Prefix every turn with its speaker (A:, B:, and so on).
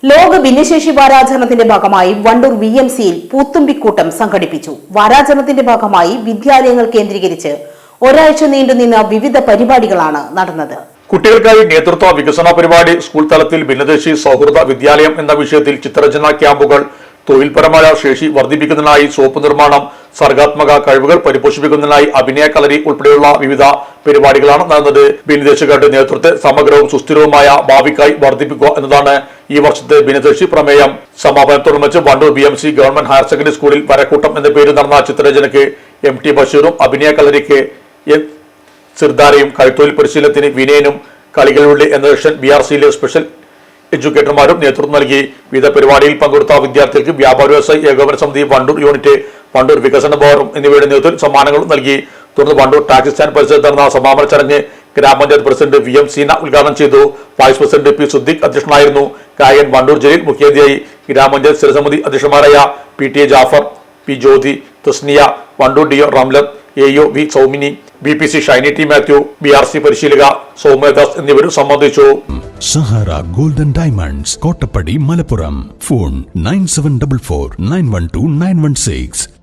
A: ലോക ഭിന്നശേഷി വാരാചരണത്തിന്റെ ഭാഗമായി വണ്ടൂർ VMCയിൽ പൂത്തുമ്പിക്കൂട്ടം സംഘടിപ്പിച്ചു. വാരാചരണത്തിന്റെ ഭാഗമായി വിദ്യാലയങ്ങൾ കേന്ദ്രീകരിച്ച് ഒരാഴ്ച നീണ്ടുനിന്ന വിവിധ പരിപാടികളാണ് നടന്നത്.
B: കുട്ടികൾക്കായി നേതൃത്വ വികസന പരിപാടി, സ്കൂൾ തലത്തിൽ ഭിന്നശേഷി സൗഹൃദ വിദ്യാലയം എന്ന വിഷയത്തിൽ ചിത്രരചന ക്യാമ്പുകൾ, തൊഴിൽപരമായ ശേഷി വർദ്ധിപ്പിക്കുന്നതിനായി സോപ്പ് നിർമ്മാണം, സർഗാത്മക കഴിവുകൾ പരിപോഷിപ്പിക്കുന്നതിനായി അഭിനയ കളരി ഉൾപ്പെടെയുള്ള വിവിധ പരിപാടികളാണ് നടന്നത്. ഭിന്നശേഷിക്കാരുടെ നേതൃത്വത്തെ സമഗ്രവും സുസ്ഥിരവുമായ ഭാവിക്കായി വർദ്ധിപ്പിക്കുക എന്നതാണ് ഈ വർഷത്തെ ഭിന്നശേഷി പ്രമേയം. സമാപനത്തോടനുബന്ധിച്ച് Wandoor VMC government higher secondary സ്കൂളിൽ വരക്കൂട്ടം എന്ന പേരിൽ നടന്ന ചിത്രരചനയ്ക്ക് MT ബഷീറും, അഭിനയ കളരിക്ക് സിർദാരയും, കൈത്തൊഴിൽ പരിശീലനത്തിന് വിനയനും, കളികളിലൂടെ എന്ന സെഷൻ BRCയിലെ സ്പെഷ്യൽ എഡ്യൂക്കേറ്റർമാരും നേതൃത്വം നൽകി. വിവിധ പരിപാടിയിൽ പങ്കെടുത്ത വിദ്യാർത്ഥികൾക്ക് വ്യാപാര വ്യവസായ ഏകോപന സമിതി, വണ്ടൂർ യൂണിറ്റ്, വണ്ടൂർ വികസന ബോർഡും എന്നിവയുടെ നേതൃത്വത്തിൽ സമ്മാനങ്ങളും നൽകി. തുടർന്ന് വണ്ടൂർ ടാക്സി സ്റ്റാൻഡ് പരിസരത്ത് നടന്ന സമാപന ചടങ്ങ് ഗ്രാമപഞ്ചായത്ത് പ്രസിഡന്റ് VM സീന ഉദ്ഘാടനം ചെയ്തു. വൈസ് പ്രസിഡന്റ് P സുദ്ദീഖ് അധ്യക്ഷനായിരുന്നു. ഗായകൻ വണ്ടൂർ ജലീൽ മുഖ്യാതിഥിയായി. ഗ്രാമപഞ്ചായത്ത് സ്ഥിരസമിതി അധ്യക്ഷന്മാരായ PTA Jafar, P Jyothi, Tasnia, Wandoor DO Ramlath, AO V Saumini, BPC Shiny T Mathew, BRC പരിശീലക സൗമ്യദാസ് എന്നിവരും സംബന്ധിച്ചു.
C: Sahara golden diamonds, Kottappadi, Malappuram. Phone 9744 912 916.